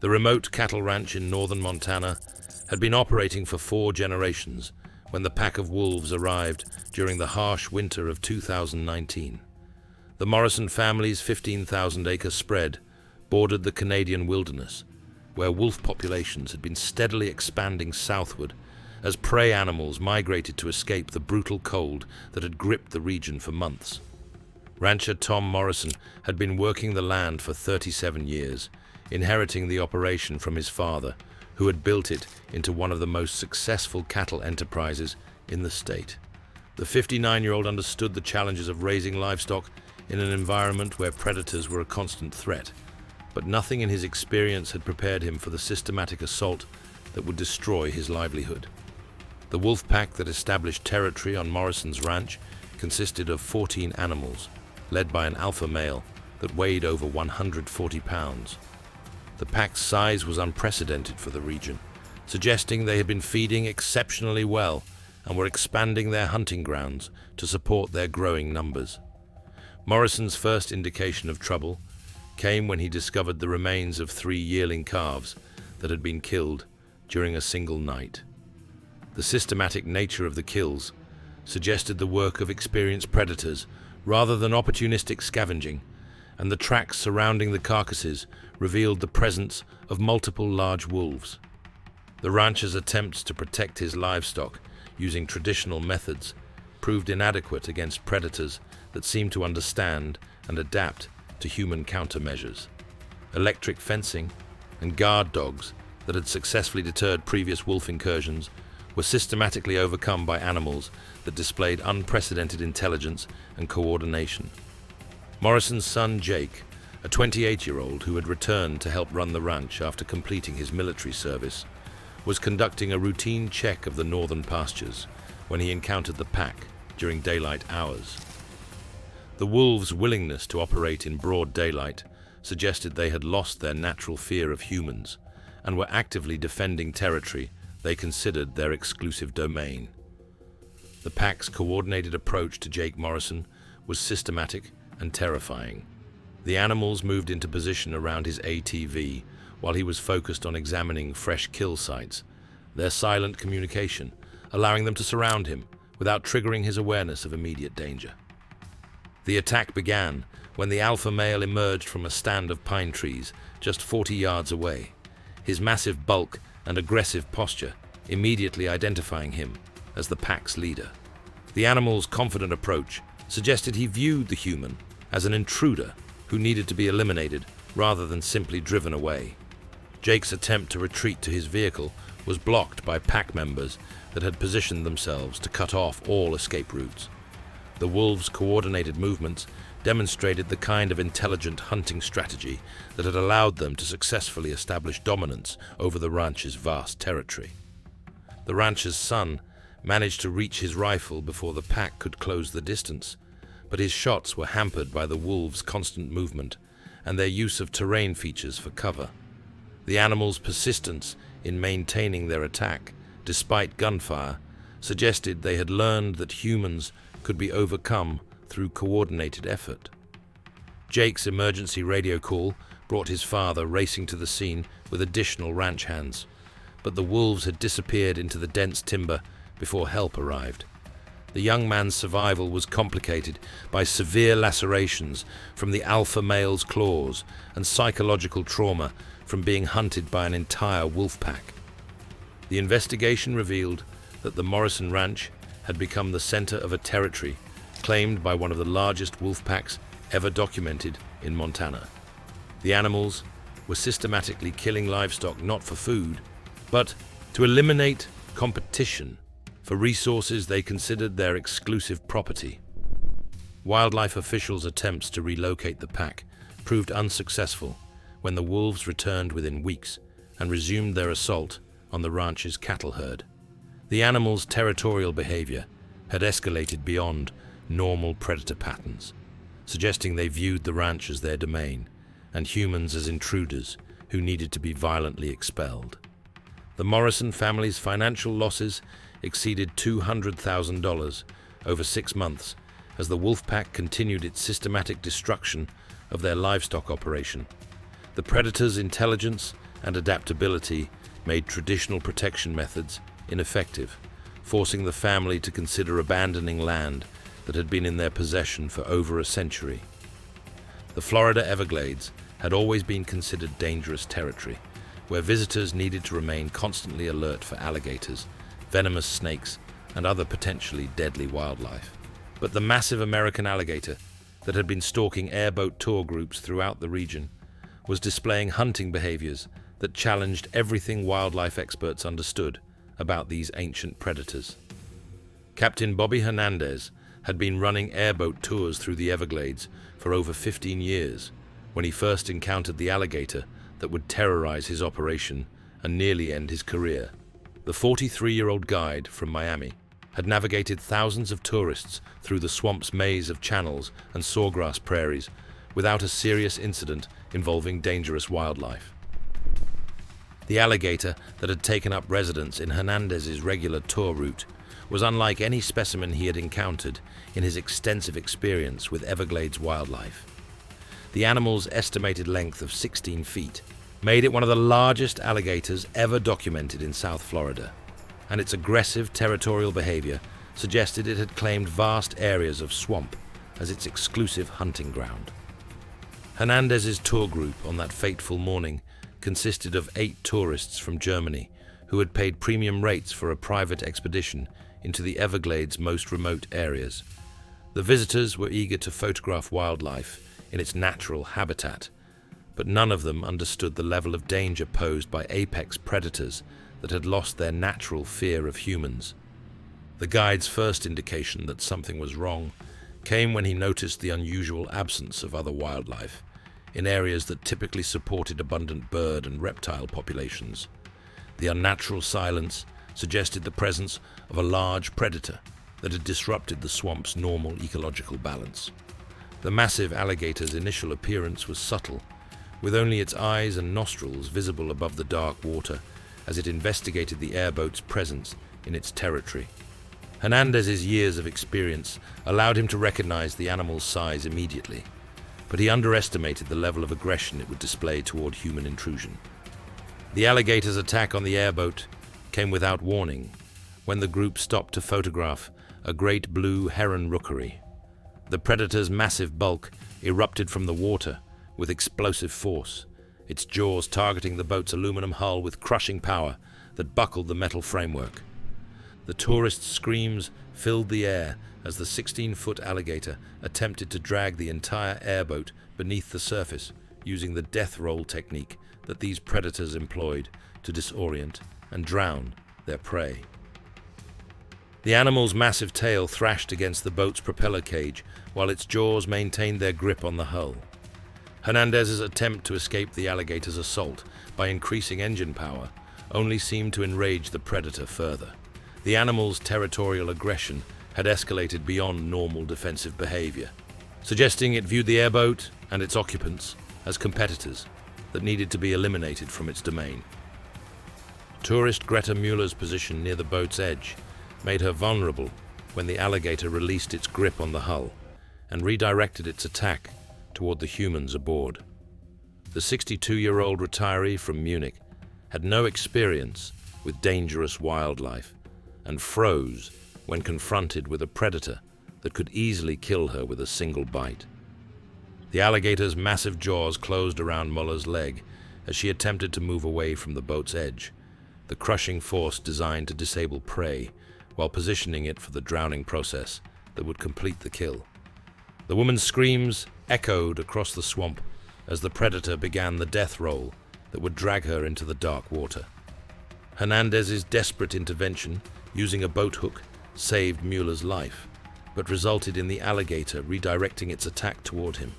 The remote cattle ranch in northern Montana had been operating for 4 generations when the pack of wolves arrived during the harsh winter of 2019. The Morrison family's 15,000-acre spread bordered the Canadian wilderness, where wolf populations had been steadily expanding southward as prey animals migrated to escape the brutal cold that had gripped the region for months. Rancher Tom Morrison had been working the land for 37 years, inheriting the operation from his father, who had built it into one of the most successful cattle enterprises in the state. The 59-year-old understood the challenges of raising livestock in an environment where predators were a constant threat, but nothing in his experience had prepared him for the systematic assault that would destroy his livelihood. The wolf pack that established territory on Morrison's ranch consisted of 14 animals, led by an alpha male that weighed over 140 pounds. The pack's size was unprecedented for the region, suggesting they had been feeding exceptionally well and were expanding their hunting grounds to support their growing numbers. Morrison's first indication of trouble came when he discovered the remains of 3 yearling calves that had been killed during a single night. The systematic nature of the kills suggested the work of experienced predators rather than opportunistic scavenging, and the tracks surrounding the carcasses revealed the presence of multiple large wolves. The rancher's attempts to protect his livestock using traditional methods proved inadequate against predators that seemed to understand and adapt to human countermeasures. Electric fencing and guard dogs that had successfully deterred previous wolf incursions were systematically overcome by animals that displayed unprecedented intelligence and coordination. Morrison's son Jake, a 28-year-old who had returned to help run the ranch after completing his military service, was conducting a routine check of the northern pastures when he encountered the pack during daylight hours. The wolves' willingness to operate in broad daylight suggested they had lost their natural fear of humans and were actively defending territory they considered their exclusive domain. The pack's coordinated approach to Jake Morrison was systematic and terrifying. The animals moved into position around his ATV while he was focused on examining fresh kill sites, their silent communication allowing them to surround him without triggering his awareness of immediate danger. The attack began when the alpha male emerged from a stand of pine trees just 40 yards away, his massive bulk and aggressive posture immediately identifying him as the pack's leader. The animal's confident approach suggested he viewed the human as an intruder who needed to be eliminated rather than simply driven away. Jake's attempt to retreat to his vehicle was blocked by pack members that had positioned themselves to cut off all escape routes. The wolves' coordinated movements demonstrated the kind of intelligent hunting strategy that had allowed them to successfully establish dominance over the ranch's vast territory. The rancher's son managed to reach his rifle before the pack could close the distance, but his shots were hampered by the wolves' constant movement and their use of terrain features for cover. The animals' persistence in maintaining their attack, despite gunfire, suggested they had learned that humans could be overcome through coordinated effort. Jake's emergency radio call brought his father racing to the scene with additional ranch hands, but the wolves had disappeared into the dense timber before help arrived. The young man's survival was complicated by severe lacerations from the alpha male's claws and psychological trauma from being hunted by an entire wolf pack. The investigation revealed that the Morrison Ranch had become the center of a territory claimed by one of the largest wolf packs ever documented in Montana. The animals were systematically killing livestock not for food, but to eliminate competition for resources they considered their exclusive property. Wildlife officials' attempts to relocate the pack proved unsuccessful when the wolves returned within weeks and resumed their assault on the ranch's cattle herd. The animals' territorial behavior had escalated beyond normal predator patterns, suggesting they viewed the ranch as their domain and humans as intruders who needed to be violently expelled. The Morrison family's financial losses exceeded $200,000 over 6 months as the wolf pack continued its systematic destruction of their livestock operation. The predator's intelligence and adaptability made traditional protection methods ineffective, forcing the family to consider abandoning land that had been in their possession for over a century. The Florida Everglades had always been considered dangerous territory, where visitors needed to remain constantly alert for alligators, venomous snakes, and other potentially deadly wildlife. But the massive American alligator that had been stalking airboat tour groups throughout the region was displaying hunting behaviors that challenged everything wildlife experts understood about these ancient predators. Captain Bobby Hernandez had been running airboat tours through the Everglades for over 15 years when he first encountered the alligator that would terrorize his operation and nearly end his career. The 43-year-old guide from Miami had navigated thousands of tourists through the swamp's maze of channels and sawgrass prairies without a serious incident involving dangerous wildlife. The alligator that had taken up residence in Hernandez's regular tour route was unlike any specimen he had encountered in his extensive experience with Everglades wildlife. The animal's estimated length of 16 feet made it one of the largest alligators ever documented in South Florida, and its aggressive territorial behavior suggested it had claimed vast areas of swamp as its exclusive hunting ground. Hernandez's tour group on that fateful morning consisted of 8 tourists from Germany who had paid premium rates for a private expedition into the Everglades' most remote areas. The visitors were eager to photograph wildlife in its natural habitat, but none of them understood the level of danger posed by apex predators that had lost their natural fear of humans. The guide's first indication that something was wrong came when he noticed the unusual absence of other wildlife in areas that typically supported abundant bird and reptile populations. The unnatural silence suggested the presence of a large predator that had disrupted the swamp's normal ecological balance. The massive alligator's initial appearance was subtle, with only its eyes and nostrils visible above the dark water as it investigated the airboat's presence in its territory. Hernandez's years of experience allowed him to recognize the animal's size immediately, but he underestimated the level of aggression it would display toward human intrusion. The alligator's attack on the airboat came without warning when the group stopped to photograph a great blue heron rookery. The predator's massive bulk erupted from the water with explosive force, its jaws targeting the boat's aluminum hull with crushing power that buckled the metal framework. The tourists' screams filled the air as the 16-foot alligator attempted to drag the entire airboat beneath the surface using the death roll technique that these predators employed to disorient and drown their prey. The animal's massive tail thrashed against the boat's propeller cage while its jaws maintained their grip on the hull. Hernandez's attempt to escape the alligator's assault by increasing engine power only seemed to enrage the predator further. The animal's territorial aggression had escalated beyond normal defensive behavior, suggesting it viewed the airboat and its occupants as competitors that needed to be eliminated from its domain. Tourist Greta Mueller's position near the boat's edge made her vulnerable when the alligator released its grip on the hull and redirected its attack toward the humans aboard. The 62-year-old retiree from Munich had no experience with dangerous wildlife and froze when confronted with a predator that could easily kill her with a single bite. The alligator's massive jaws closed around Muller's leg as she attempted to move away from the boat's edge, the crushing force designed to disable prey while positioning it for the drowning process that would complete the kill. The woman's screams echoed across the swamp as the predator began the death roll that would drag her into the dark water. Hernandez's desperate intervention using a boat hook saved Mueller's life, but resulted in the alligator redirecting its attack toward him.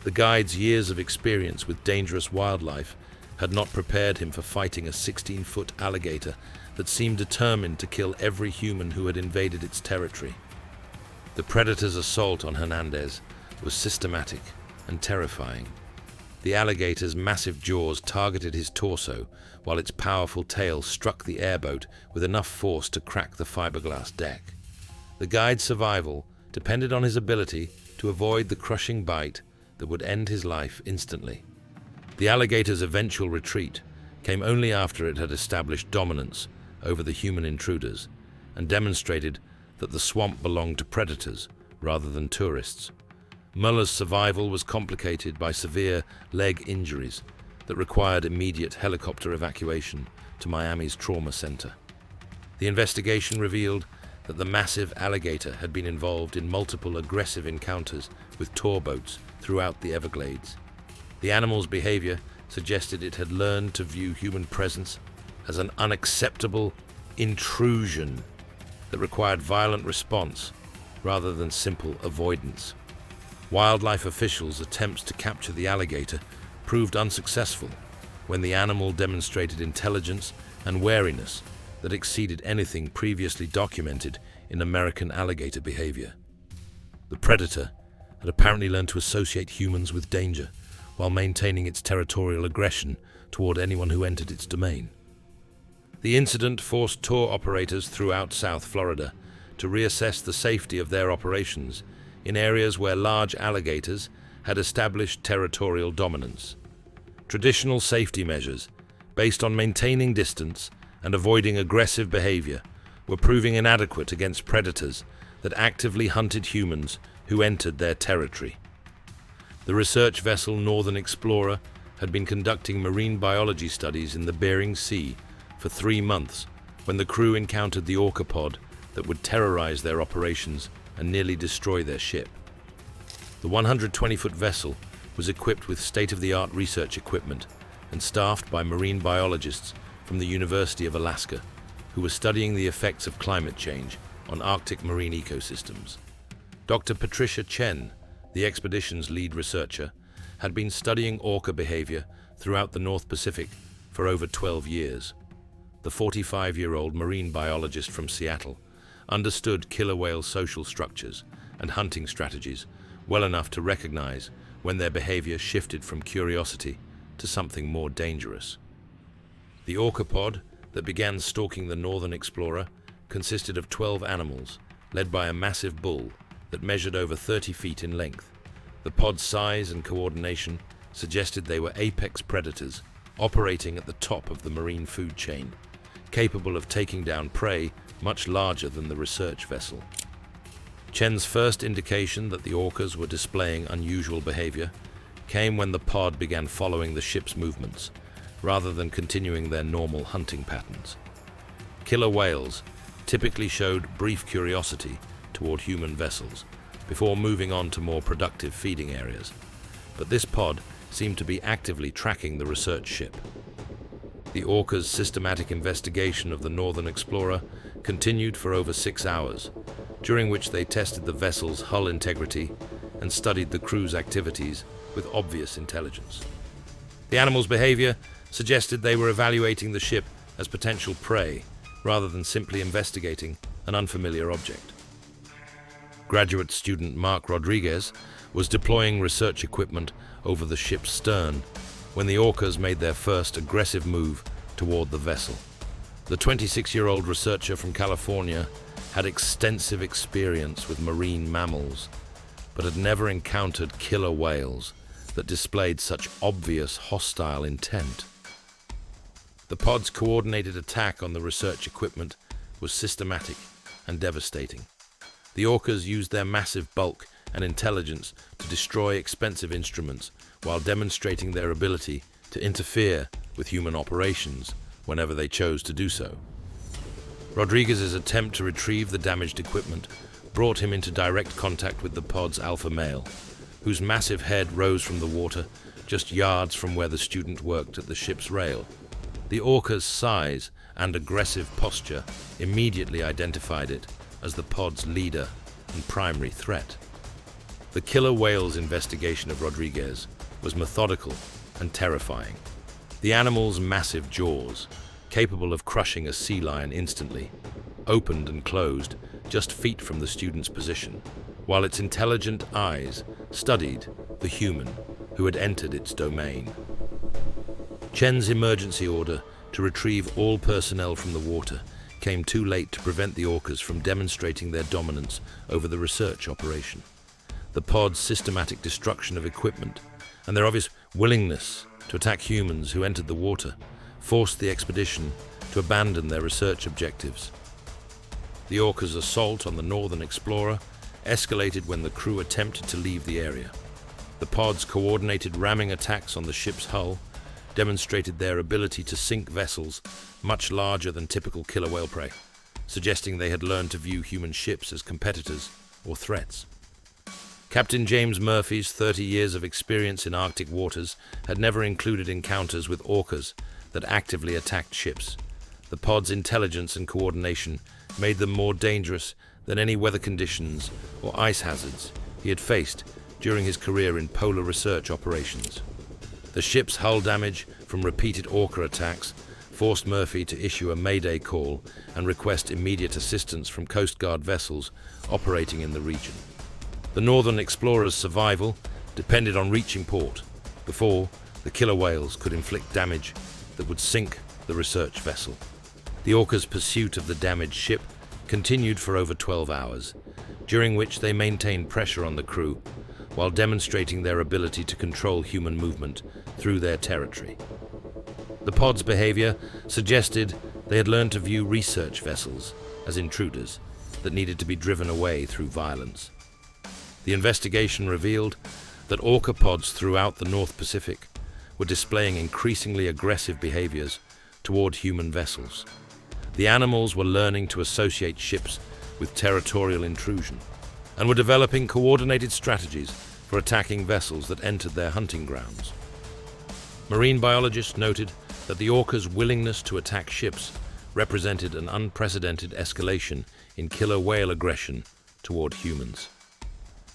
The guide's years of experience with dangerous wildlife had not prepared him for fighting a 16-foot alligator that seemed determined to kill every human who had invaded its territory. The predator's assault on Hernandez was systematic and terrifying. The alligator's massive jaws targeted his torso, while its powerful tail struck the airboat with enough force to crack the fiberglass deck. The guide's survival depended on his ability to avoid the crushing bite that would end his life instantly. The alligator's eventual retreat came only after it had established dominance over the human intruders and demonstrated that the swamp belonged to predators rather than tourists. Muller's survival was complicated by severe leg injuries that required immediate helicopter evacuation to Miami's trauma center. The investigation revealed that the massive alligator had been involved in multiple aggressive encounters with tour boats throughout the Everglades. The animal's behavior suggested it had learned to view human presence as an unacceptable intrusion that required violent response rather than simple avoidance. Wildlife officials' attempts to capture the alligator proved unsuccessful when the animal demonstrated intelligence and wariness that exceeded anything previously documented in American alligator behavior. The predator had apparently learned to associate humans with danger while maintaining its territorial aggression toward anyone who entered its domain. The incident forced tour operators throughout South Florida to reassess the safety of their operations in areas where large alligators had established territorial dominance. Traditional safety measures, based on maintaining distance and avoiding aggressive behavior, were proving inadequate against predators that actively hunted humans who entered their territory. The research vessel Northern Explorer had been conducting marine biology studies in the Bering Sea for 3 months when the crew encountered the orca pod that would terrorize their operations and nearly destroy their ship. The 120-foot vessel was equipped with state-of-the-art research equipment and staffed by marine biologists from the University of Alaska, who were studying the effects of climate change on Arctic marine ecosystems. Dr. Patricia Chen, the expedition's lead researcher, had been studying orca behavior throughout the North Pacific for over 12 years. The 45-year-old marine biologist from Seattle understood killer whale social structures and hunting strategies well enough to recognize when their behavior shifted from curiosity to something more dangerous. The orca pod that began stalking the Northern Explorer consisted of 12 animals, led by a massive bull that measured over 30 feet in length. The pod's size and coordination suggested they were apex predators operating at the top of the marine food chain, capable of taking down prey much larger than the research vessel. Chen's first indication that the orcas were displaying unusual behavior came when the pod began following the ship's movements, rather than continuing their normal hunting patterns. Killer whales typically showed brief curiosity toward human vessels before moving on to more productive feeding areas, but this pod seemed to be actively tracking the research ship. The orca's systematic investigation of the Northern Explorer continued for over 6 hours, during which they tested the vessel's hull integrity and studied the crew's activities with obvious intelligence. The animal's behavior suggested they were evaluating the ship as potential prey rather than simply investigating an unfamiliar object. Graduate student Mark Rodriguez was deploying research equipment over the ship's stern when the orcas made their first aggressive move toward the vessel. The 26-year-old researcher from California had extensive experience with marine mammals, but had never encountered killer whales that displayed such obvious hostile intent. The pod's coordinated attack on the research equipment was systematic and devastating. The orcas used their massive bulk and intelligence to destroy expensive instruments while demonstrating their ability to interfere with human operations whenever they chose to do so. Rodriguez's attempt to retrieve the damaged equipment brought him into direct contact with the pod's alpha male, whose massive head rose from the water just yards from where the student worked at the ship's rail. The orca's size and aggressive posture immediately identified it as the pod's leader and primary threat. The killer whale's investigation of Rodriguez was methodical and terrifying. The animal's massive jaws, capable of crushing a sea lion instantly, opened and closed just feet from the student's position, while its intelligent eyes studied the human who had entered its domain. Chen's emergency order to retrieve all personnel from the water came too late to prevent the orcas from demonstrating their dominance over the research operation. The pod's systematic destruction of equipment and their obvious willingness to attack humans who entered the water forced the expedition to abandon their research objectives. The Orcas' assault on the Northern Explorer escalated when the crew attempted to leave the area. The pods' coordinated ramming attacks on the ship's hull demonstrated their ability to sink vessels much larger than typical killer whale prey, suggesting they had learned to view human ships as competitors or threats. Captain James Murphy's 30 years of experience in Arctic waters had never included encounters with orcas that actively attacked ships. The pods' intelligence and coordination made them more dangerous than any weather conditions or ice hazards he had faced during his career in polar research operations. The ship's hull damage from repeated orca attacks forced Murphy to issue a mayday call and request immediate assistance from Coast Guard vessels operating in the region. The Northern Explorer's survival depended on reaching port before the killer whales could inflict damage that would sink the research vessel. The Orca's pursuit of the damaged ship continued for over 12 hours, during which they maintained pressure on the crew while demonstrating their ability to control human movement through their territory. The pod's behavior suggested they had learned to view research vessels as intruders that needed to be driven away through violence. The investigation revealed that orca pods throughout the North Pacific were displaying increasingly aggressive behaviors toward human vessels. The animals were learning to associate ships with territorial intrusion and were developing coordinated strategies for attacking vessels that entered their hunting grounds. Marine biologists noted that the orca's willingness to attack ships represented an unprecedented escalation in killer whale aggression toward humans.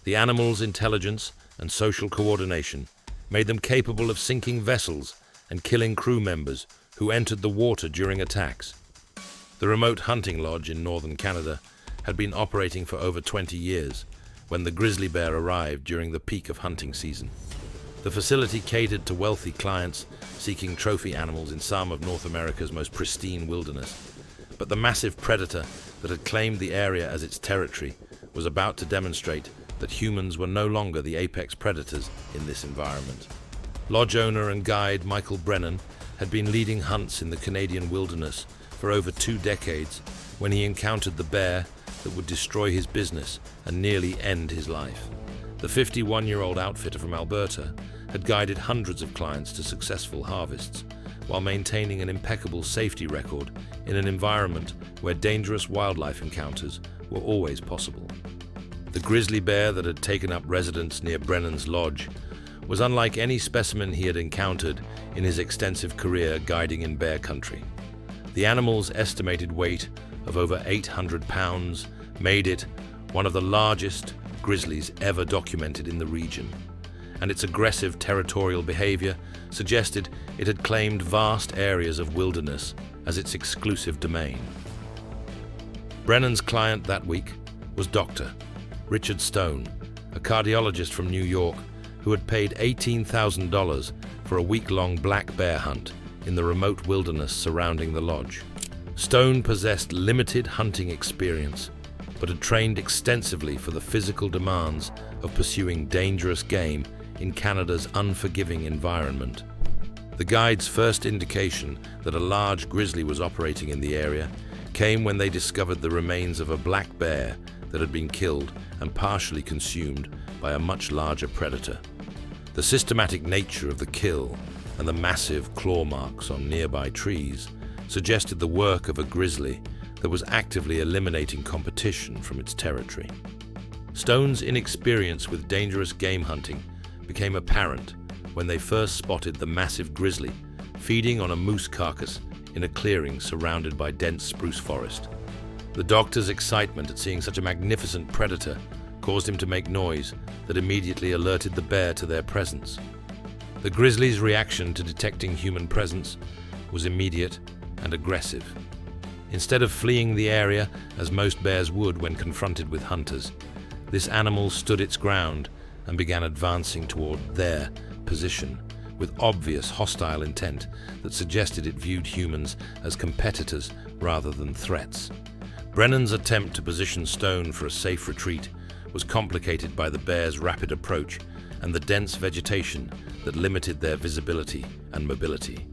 The animals' intelligence and social coordination made them capable of sinking vessels and killing crew members who entered the water during attacks. The remote hunting lodge in northern Canada had been operating for over 20 years when the grizzly bear arrived during the peak of hunting season. The facility catered to wealthy clients seeking trophy animals in some of North America's most pristine wilderness. But the massive predator that had claimed the area as its territory was about to demonstrate that humans were no longer the apex predators in this environment. Lodge owner and guide Michael Brennan had been leading hunts in the Canadian wilderness for over 2 decades when he encountered the bear that would destroy his business and nearly end his life. The 51-year-old outfitter from Alberta had guided hundreds of clients to successful harvests while maintaining an impeccable safety record in an environment where dangerous wildlife encounters were always possible. The grizzly bear that had taken up residence near Brennan's lodge was unlike any specimen he had encountered in his extensive career guiding in bear country. The animal's estimated weight of over 800 pounds made it one of the largest grizzlies ever documented in the region, and its aggressive territorial behavior suggested it had claimed vast areas of wilderness as its exclusive domain. Brennan's client that week was Dr. Richard Stone, a cardiologist from New York who had paid $18,000 for a week-long black bear hunt in the remote wilderness surrounding the lodge. Stone possessed limited hunting experience, but had trained extensively for the physical demands of pursuing dangerous game in Canada's unforgiving environment. The guide's first indication that a large grizzly was operating in the area came when they discovered the remains of a black bear that had been killed and partially consumed by a much larger predator. The systematic nature of the kill and the massive claw marks on nearby trees suggested the work of a grizzly that was actively eliminating competition from its territory. Stone's inexperience with dangerous game hunting became apparent when they first spotted the massive grizzly feeding on a moose carcass in a clearing surrounded by dense spruce forest. The doctor's excitement at seeing such a magnificent predator caused him to make noise that immediately alerted the bear to their presence. The grizzly's reaction to detecting human presence was immediate and aggressive. Instead of fleeing the area as most bears would when confronted with hunters, this animal stood its ground and began advancing toward their position with obvious hostile intent that suggested it viewed humans as competitors rather than threats. Brennan's attempt to position Stone for a safe retreat was complicated by the bear's rapid approach and the dense vegetation that limited their visibility and mobility.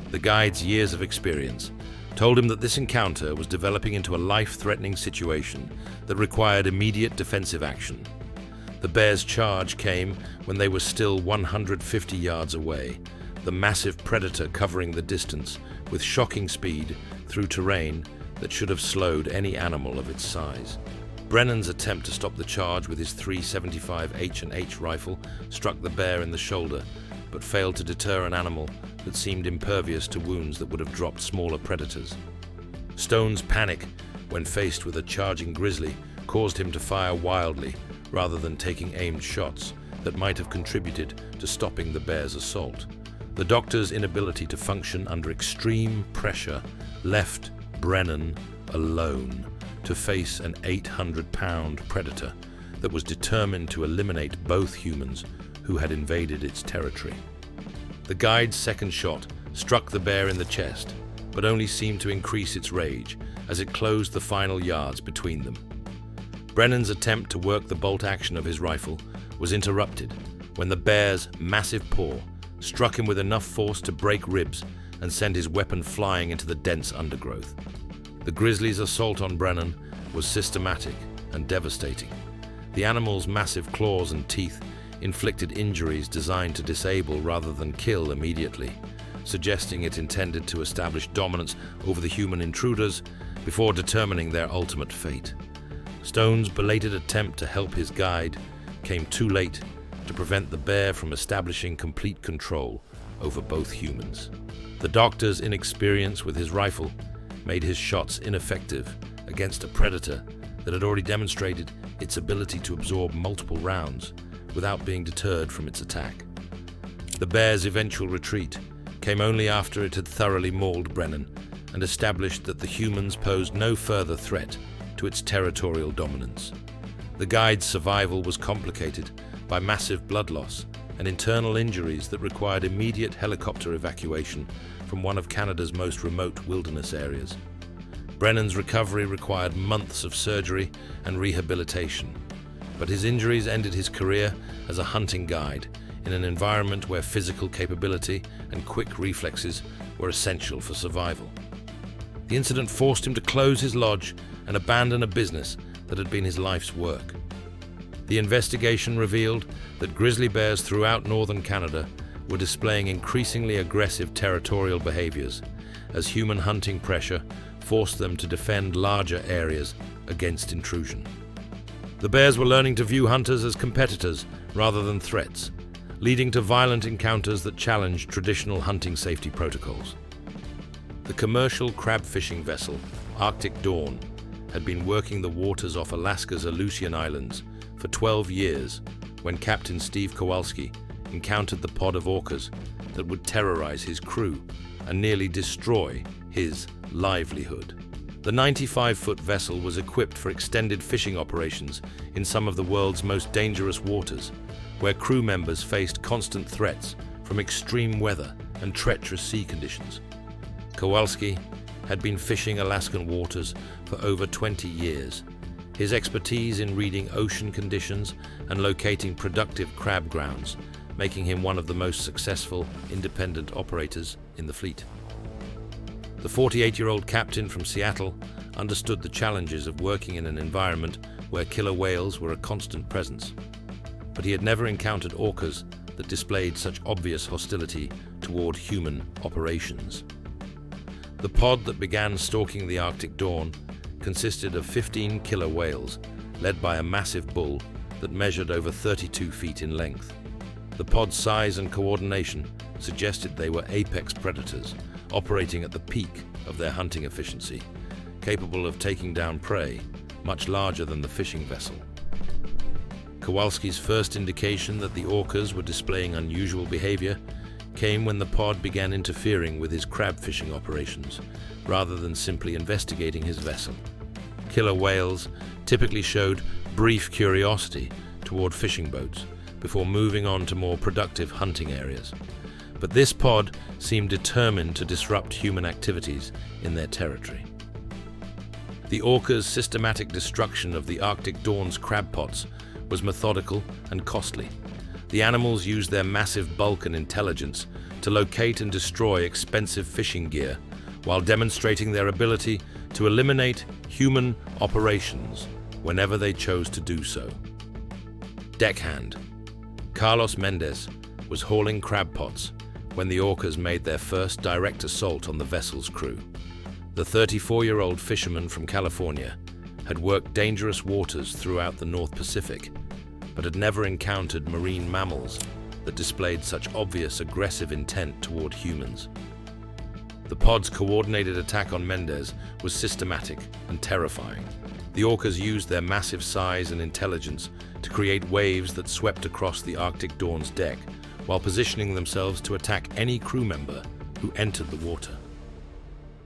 The guide's years of experience told him that this encounter was developing into a life-threatening situation that required immediate defensive action. The bear's charge came when they were still 150 yards away, the massive predator covering the distance with shocking speed through terrain that should have slowed any animal of its size. Brennan's attempt to stop the charge with his .375 H&H rifle struck the bear in the shoulder, but failed to deter an animal that seemed impervious to wounds that would have dropped smaller predators. Stone's panic when faced with a charging grizzly caused him to fire wildly rather than taking aimed shots that might have contributed to stopping the bear's assault. The doctor's inability to function under extreme pressure left Brennan alone to face an 800-pound predator that was determined to eliminate both humans who had invaded its territory. The guide's second shot struck the bear in the chest, but only seemed to increase its rage as it closed the final yards between them. Brennan's attempt to work the bolt action of his rifle was interrupted when the bear's massive paw struck him with enough force to break ribs and send his weapon flying into the dense undergrowth. The grizzly's assault on Brennan was systematic and devastating. The animal's massive claws and teeth inflicted injuries designed to disable rather than kill immediately, suggesting it intended to establish dominance over the human intruders before determining their ultimate fate. Stone's belated attempt to help his guide came too late to prevent the bear from establishing complete control over both humans. The doctor's inexperience with his rifle made his shots ineffective against a predator that had already demonstrated its ability to absorb multiple rounds without being deterred from its attack. The bear's eventual retreat came only after it had thoroughly mauled Brennan and established that the humans posed no further threat to its territorial dominance. The guide's survival was complicated by massive blood loss and internal injuries that required immediate helicopter evacuation from one of Canada's most remote wilderness areas. Brennan's recovery required months of surgery and rehabilitation, but his injuries ended his career as a hunting guide in an environment where physical capability and quick reflexes were essential for survival. The incident forced him to close his lodge and abandon a business that had been his life's work. The investigation revealed that grizzly bears throughout northern Canada were displaying increasingly aggressive territorial behaviors as human hunting pressure forced them to defend larger areas against intrusion. The bears were learning to view hunters as competitors rather than threats, leading to violent encounters that challenged traditional hunting safety protocols. The commercial crab fishing vessel Arctic Dawn had been working the waters off Alaska's Aleutian Islands for 12 years when Captain Steve Kowalski encountered the pod of orcas that would terrorize his crew and nearly destroy his livelihood. The 95-foot vessel was equipped for extended fishing operations in some of the world's most dangerous waters, where crew members faced constant threats from extreme weather and treacherous sea conditions. Kowalski had been fishing Alaskan waters for over 20 years, his expertise in reading ocean conditions and locating productive crab grounds making him one of the most successful independent operators in the fleet. The 48-year-old captain from Seattle understood the challenges of working in an environment where killer whales were a constant presence, but he had never encountered orcas that displayed such obvious hostility toward human operations. The pod that began stalking the Arctic Dawn consisted of 15 killer whales, led by a massive bull that measured over 32 feet in length. The pod's size and coordination suggested they were apex predators, operating at the peak of their hunting efficiency, capable of taking down prey much larger than the fishing vessel. Kowalski's first indication that the orcas were displaying unusual behavior came when the pod began interfering with his crab fishing operations, rather than simply investigating his vessel. Killer whales typically showed brief curiosity toward fishing boats before moving on to more productive hunting areas. But this pod seemed determined to disrupt human activities in their territory. The orcas' systematic destruction of the Arctic Dawn's crab pots was methodical and costly. The animals used their massive bulk and intelligence to locate and destroy expensive fishing gear while demonstrating their ability to eliminate human operations whenever they chose to do so. Deckhand. Carlos Mendez was hauling crab pots when the Orcas made their first direct assault on the vessel's crew. The 34-year-old fisherman from California had worked dangerous waters throughout the North Pacific, but had never encountered marine mammals that displayed such obvious aggressive intent toward humans. The pod's coordinated attack on Mendez was systematic and terrifying. The Orcas used their massive size and intelligence to create waves that swept across the Arctic Dawn's deck, while positioning themselves to attack any crew member who entered the water.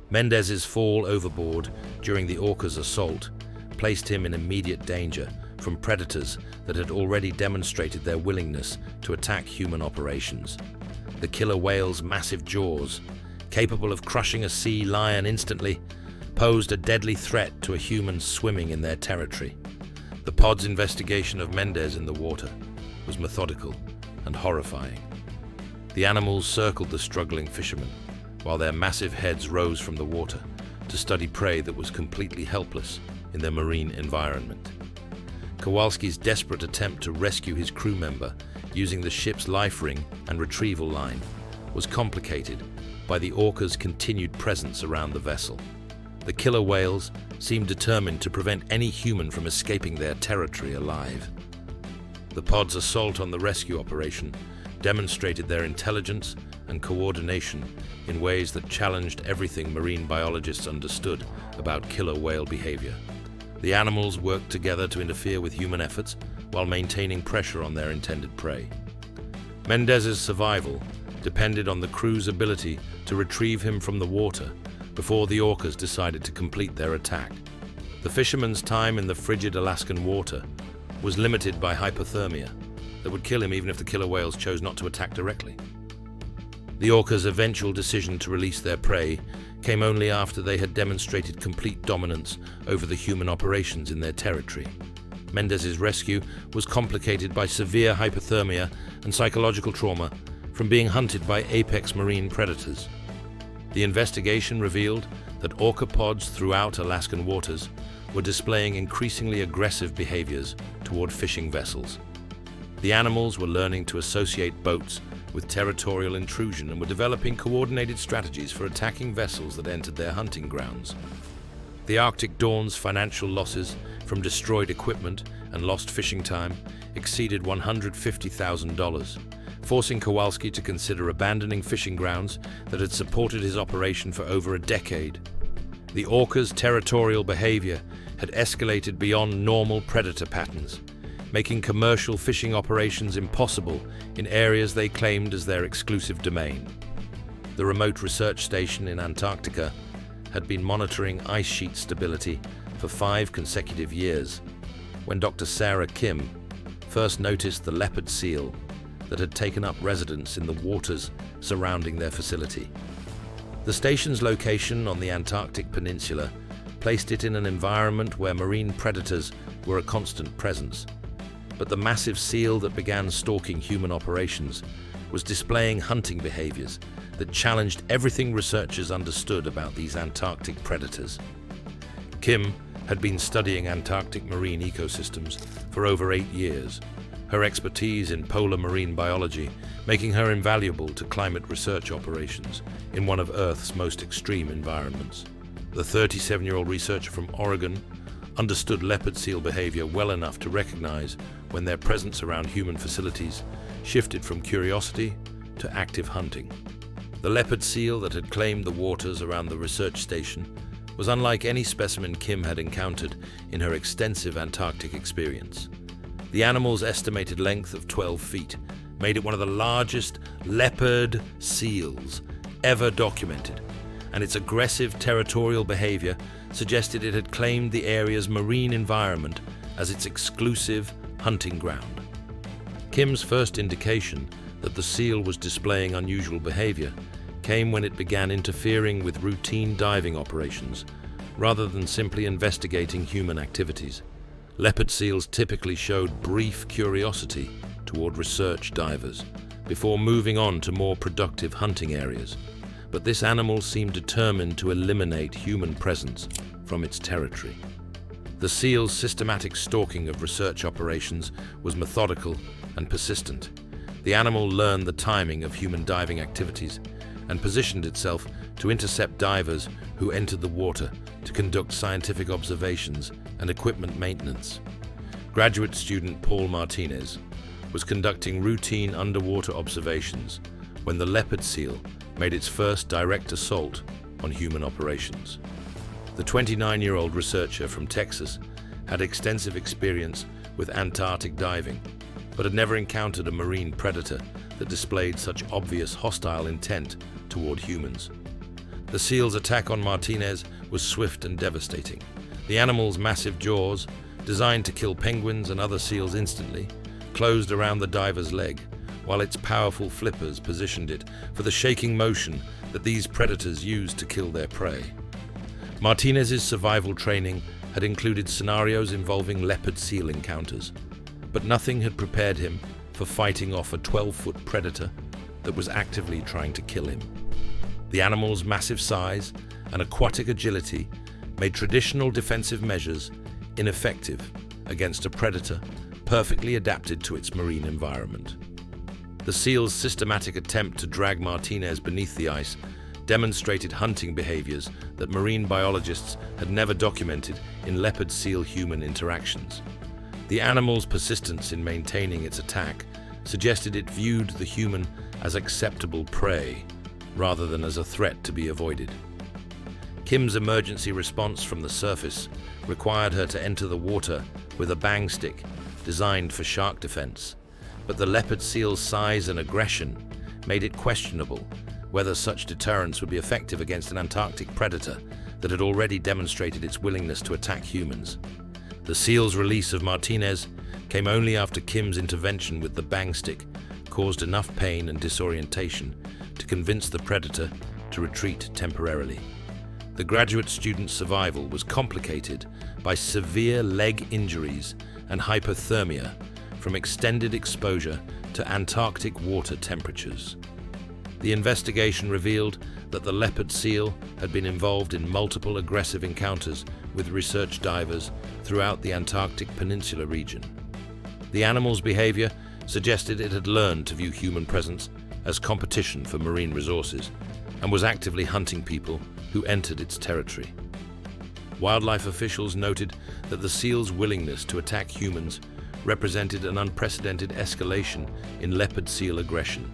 Mendez's fall overboard during the Orcas' assault placed him in immediate danger from predators that had already demonstrated their willingness to attack human operations. The killer whale's massive jaws, capable of crushing a sea lion instantly, posed a deadly threat to a human swimming in their territory. The pod's investigation of Mendez in the water was methodical and horrifying. The animals circled the struggling fishermen, while their massive heads rose from the water to study prey that was completely helpless in their marine environment. Kowalski's desperate attempt to rescue his crew member using the ship's life ring and retrieval line was complicated by the Orcas' continued presence around the vessel. The killer whales seemed determined to prevent any human from escaping their territory alive. The pod's assault on the rescue operation demonstrated their intelligence and coordination in ways that challenged everything marine biologists understood about killer whale behavior. The animals worked together to interfere with human efforts while maintaining pressure on their intended prey. Mendez's survival depended on the crew's ability to retrieve him from the water before the Orcas decided to complete their attack. The fisherman's time in the frigid Alaskan water was limited by hypothermia that would kill him even if the killer whales chose not to attack directly. The Orcas' eventual decision to release their prey came only after they had demonstrated complete dominance over the human operations in their territory. Mendez's rescue was complicated by severe hypothermia and psychological trauma from being hunted by apex marine predators. The investigation revealed that orca pods throughout Alaskan waters were displaying increasingly aggressive behaviors toward fishing vessels. The animals were learning to associate boats with territorial intrusion and were developing coordinated strategies for attacking vessels that entered their hunting grounds. The Arctic Dawn's financial losses from destroyed equipment and lost fishing time exceeded $150,000, forcing Kowalski to consider abandoning fishing grounds that had supported his operation for over a decade. The Orcas' territorial behavior had escalated beyond normal predator patterns, making commercial fishing operations impossible in areas they claimed as their exclusive domain. The remote research station in Antarctica had been monitoring ice sheet stability for 5 consecutive years when Dr. Sarah Kim first noticed the leopard seal that had taken up residence in the waters surrounding their facility. The station's location on the Antarctic Peninsula placed it in an environment where marine predators were a constant presence. But the massive seal that began stalking human operations was displaying hunting behaviors that challenged everything researchers understood about these Antarctic predators. Kim had been studying Antarctic marine ecosystems for over 8 years, her expertise in polar marine biology making her invaluable to climate research operations in one of Earth's most extreme environments. The 37-year-old researcher from Oregon understood leopard seal behavior well enough to recognize when their presence around human facilities shifted from curiosity to active hunting. The leopard seal that had claimed the waters around the research station was unlike any specimen Kim had encountered in her extensive Antarctic experience. The animal's estimated length of 12 feet made it one of the largest leopard seals ever documented, and its aggressive territorial behavior suggested it had claimed the area's marine environment as its exclusive hunting ground. Kim's first indication that the seal was displaying unusual behavior came when it began interfering with routine diving operations rather than simply investigating human activities. Leopard seals typically showed brief curiosity toward research divers before moving on to more productive hunting areas. But this animal seemed determined to eliminate human presence from its territory. The seal's systematic stalking of research operations was methodical and persistent. The animal learned the timing of human diving activities and positioned itself to intercept divers who entered the water to conduct scientific observations and equipment maintenance. Graduate student Paul Martinez was conducting routine underwater observations when the leopard seal made its first direct assault on human operations. The 29-year-old researcher from Texas had extensive experience with Antarctic diving, but had never encountered a marine predator that displayed such obvious hostile intent toward humans. The seal's attack on Martinez was swift and devastating. The animal's massive jaws, designed to kill penguins and other seals instantly, closed around the diver's leg, while its powerful flippers positioned it for the shaking motion that these predators used to kill their prey. Martinez's survival training had included scenarios involving leopard seal encounters, but nothing had prepared him for fighting off a 12-foot predator that was actively trying to kill him. The animal's massive size and aquatic agility made traditional defensive measures ineffective against a predator perfectly adapted to its marine environment. The seal's systematic attempt to drag Martinez beneath the ice demonstrated hunting behaviors that marine biologists had never documented in leopard-seal-human interactions. The animal's persistence in maintaining its attack suggested it viewed the human as acceptable prey, rather than as a threat to be avoided. Kim's emergency response from the surface required her to enter the water with a bang stick designed for shark defense, but the leopard seal's size and aggression made it questionable whether such deterrence would be effective against an Antarctic predator that had already demonstrated its willingness to attack humans. The seal's release of Martinez came only after Kim's intervention with the bang stick caused enough pain and disorientation to convince the predator to retreat temporarily. The graduate student's survival was complicated by severe leg injuries and hypothermia from extended exposure to Antarctic water temperatures. The investigation revealed that the leopard seal had been involved in multiple aggressive encounters with research divers throughout the Antarctic Peninsula region. The animal's behavior suggested it had learned to view human presence as competition for marine resources and was actively hunting people who entered its territory. Wildlife officials noted that the seal's willingness to attack humans represented an unprecedented escalation in leopard seal aggression.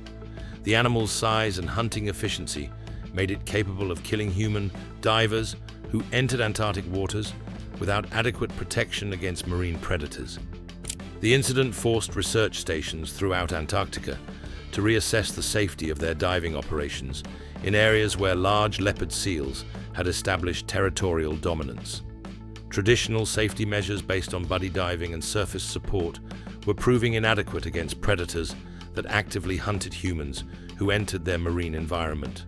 The animal's size and hunting efficiency made it capable of killing human divers who entered Antarctic waters without adequate protection against marine predators. The incident forced research stations throughout Antarctica to reassess the safety of their diving operations in areas where large leopard seals had established territorial dominance. Traditional safety measures based on buddy diving and surface support were proving inadequate against predators that actively hunted humans who entered their marine environment.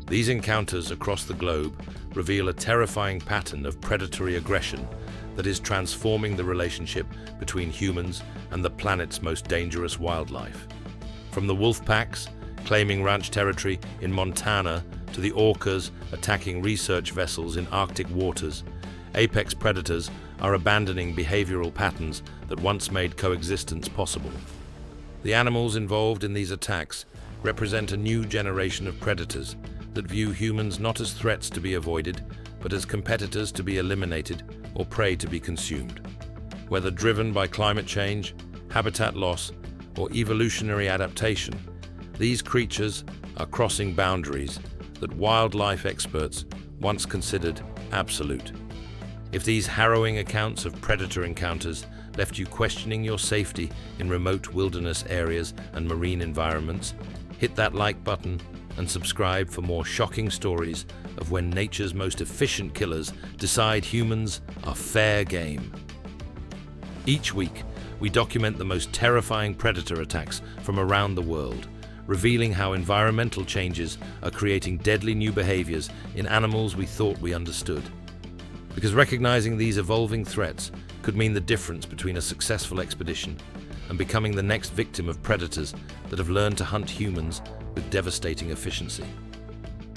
These encounters across the globe reveal a terrifying pattern of predatory aggression that is transforming the relationship between humans and the planet's most dangerous wildlife. From the wolf packs claiming ranch territory in Montana to the orcas attacking research vessels in Arctic waters, apex predators are abandoning behavioral patterns that once made coexistence possible. The animals involved in these attacks represent a new generation of predators that view humans not as threats to be avoided, but as competitors to be eliminated or prey to be consumed. Whether driven by climate change, habitat loss, or evolutionary adaptation, these creatures are crossing boundaries that wildlife experts once considered absolute. If these harrowing accounts of predator encounters left you questioning your safety in remote wilderness areas and marine environments, hit that like button and subscribe for more shocking stories of when nature's most efficient killers decide humans are fair game. Each week, we document the most terrifying predator attacks from around the world, revealing how environmental changes are creating deadly new behaviors in animals we thought we understood. Because recognizing these evolving threats could mean the difference between a successful expedition and becoming the next victim of predators that have learned to hunt humans with devastating efficiency.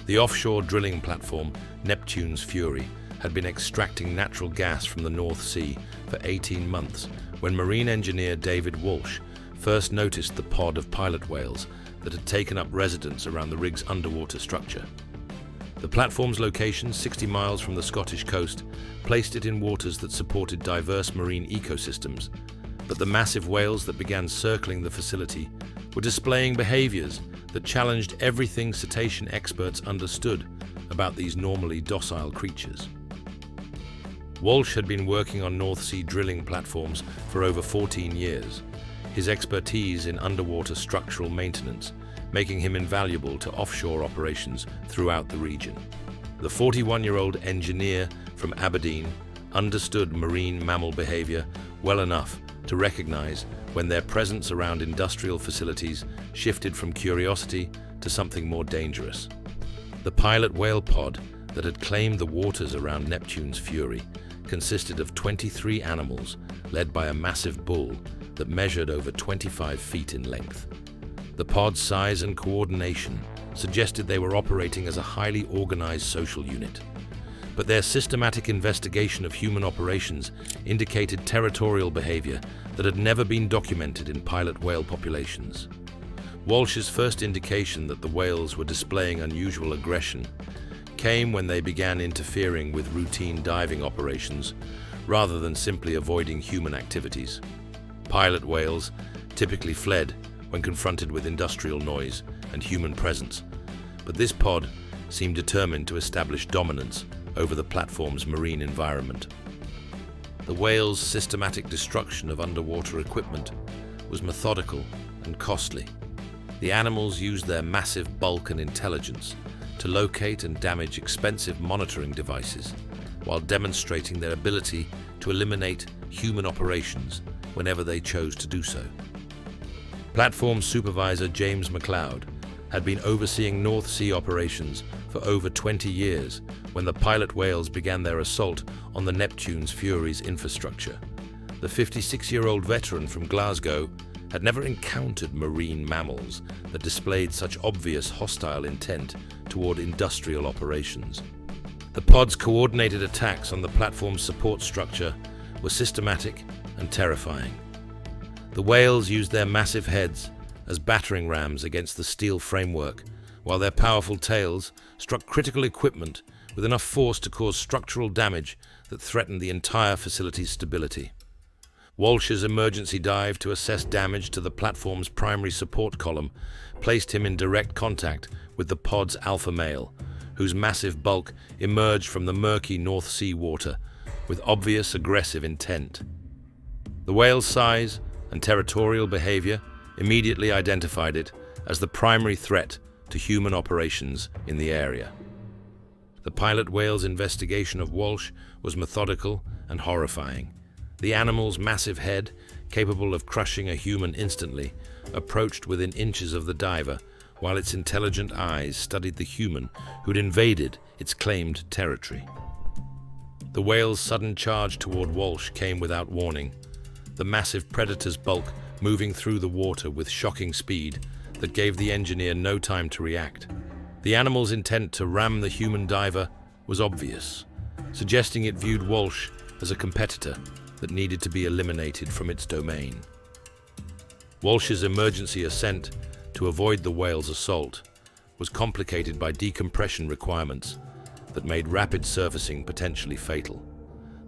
The offshore drilling platform, Neptune's Fury, had been extracting natural gas from the North Sea for 18 months when marine engineer David Walsh first noticed the pod of pilot whales that had taken up residence around the rig's underwater structure. The platform's location, 60 miles from the Scottish coast, placed it in waters that supported diverse marine ecosystems, but the massive whales that began circling the facility were displaying behaviors that challenged everything cetacean experts understood about these normally docile creatures. Walsh had been working on North Sea drilling platforms for over 14 years, his expertise in underwater structural maintenance making him invaluable to offshore operations throughout the region. The 41-year-old engineer from Aberdeen understood marine mammal behavior well enough to recognize when their presence around industrial facilities shifted from curiosity to something more dangerous. The pilot whale pod that had claimed the waters around Neptune's Fury consisted of 23 animals led by a massive bull that measured over 25 feet in length. The pod's size and coordination suggested they were operating as a highly organized social unit, but their systematic investigation of human operations indicated territorial behavior that had never been documented in pilot whale populations. Walsh's first indication that the whales were displaying unusual aggression came when they began interfering with routine diving operations rather than simply avoiding human activities. Pilot whales typically fled when confronted with industrial noise and human presence, but this pod seemed determined to establish dominance over the platform's marine environment. The whales' systematic destruction of underwater equipment was methodical and costly. The animals used their massive bulk and intelligence to locate and damage expensive monitoring devices, while demonstrating their ability to eliminate human operations whenever they chose to do so. Platform supervisor James McLeod had been overseeing North Sea operations for over 20 years when the pilot whales began their assault on the Neptune's Fury's infrastructure. The 56-year-old veteran from Glasgow had never encountered marine mammals that displayed such obvious hostile intent toward industrial operations. The pod's coordinated attacks on the platform's support structure were systematic and terrifying. The whales used their massive heads as battering rams against the steel framework, while their powerful tails struck critical equipment with enough force to cause structural damage that threatened the entire facility's stability. Walsh's emergency dive to assess damage to the platform's primary support column placed him in direct contact with the pod's alpha male, whose massive bulk emerged from the murky North Sea water with obvious aggressive intent. The whale's size and territorial behavior immediately identified it as the primary threat to human operations in the area. The pilot whale's investigation of Walsh was methodical and horrifying. The animal's massive head, capable of crushing a human instantly, approached within inches of the diver, while its intelligent eyes studied the human who'd invaded its claimed territory. The whale's sudden charge toward Walsh came without warning, the massive predator's bulk moving through the water with shocking speed that gave the engineer no time to react. The animal's intent to ram the human diver was obvious, suggesting it viewed Walsh as a competitor that needed to be eliminated from its domain. Walsh's emergency ascent to avoid the whale's assault was complicated by decompression requirements that made rapid surfacing potentially fatal.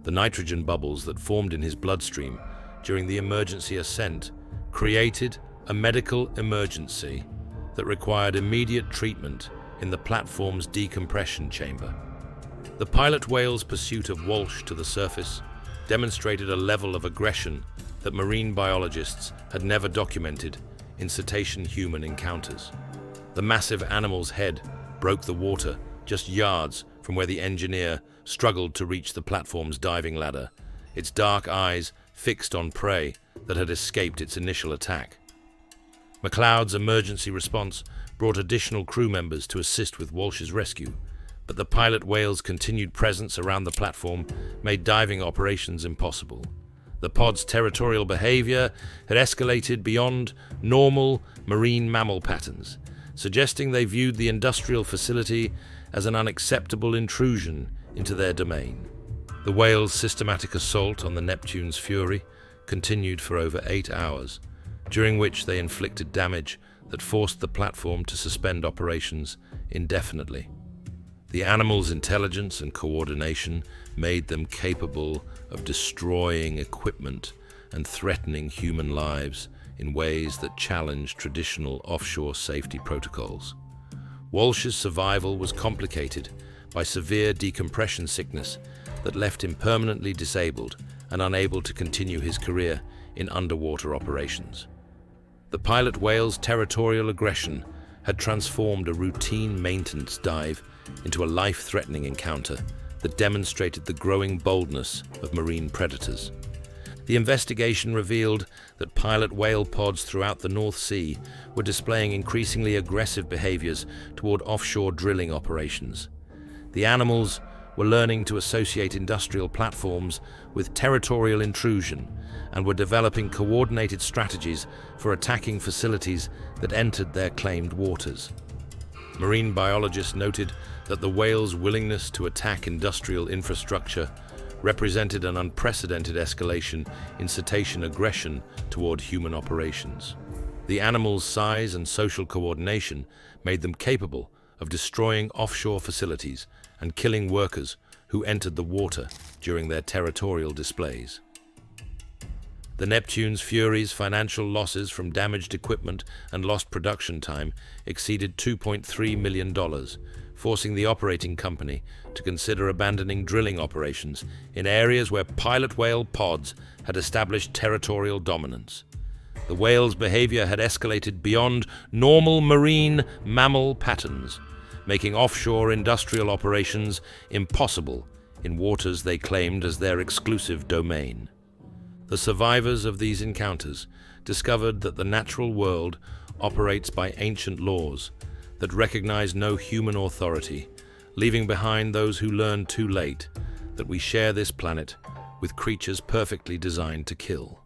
The nitrogen bubbles that formed in his bloodstream during the emergency ascent created a medical emergency that required immediate treatment in the platform's decompression chamber. The pilot whale's pursuit of Walsh to the surface demonstrated a level of aggression that marine biologists had never documented in cetacean-human encounters. The massive animal's head broke the water just yards from where the engineer struggled to reach the platform's diving ladder, its dark eyes fixed on prey that had escaped its initial attack. McLeod's emergency response brought additional crew members to assist with Walsh's rescue, but the pilot whale's continued presence around the platform made diving operations impossible. The pod's territorial behavior had escalated beyond normal marine mammal patterns, suggesting they viewed the industrial facility as an unacceptable intrusion into their domain. The whale's systematic assault on the Neptune's Fury continued for over 8 hours, during which they inflicted damage that forced the platform to suspend operations indefinitely. The animal's intelligence and coordination made them capable of destroying equipment and threatening human lives in ways that challenged traditional offshore safety protocols. Walsh's survival was complicated by severe decompression sickness that left him permanently disabled and unable to continue his career in underwater operations. The pilot whale's territorial aggression had transformed a routine maintenance dive into a life-threatening encounter that demonstrated the growing boldness of marine predators. The investigation revealed that pilot whale pods throughout the North Sea were displaying increasingly aggressive behaviors toward offshore drilling operations. The animals were learning to associate industrial platforms with territorial intrusion and were developing coordinated strategies for attacking facilities that entered their claimed waters. Marine biologists noted that the whale's willingness to attack industrial infrastructure represented an unprecedented escalation in cetacean aggression toward human operations. The animal's size and social coordination made them capable of destroying offshore facilities and killing workers who entered the water during their territorial displays. The Neptune's Fury's financial losses from damaged equipment and lost production time exceeded $2.3 million, forcing the operating company to consider abandoning drilling operations in areas where pilot whale pods had established territorial dominance. The whale's behavior had escalated beyond normal marine mammal patterns, making offshore industrial operations impossible in waters they claimed as their exclusive domain. The survivors of these encounters discovered that the natural world operates by ancient laws that recognize no human authority, leaving behind those who learned too late that we share this planet with creatures perfectly designed to kill.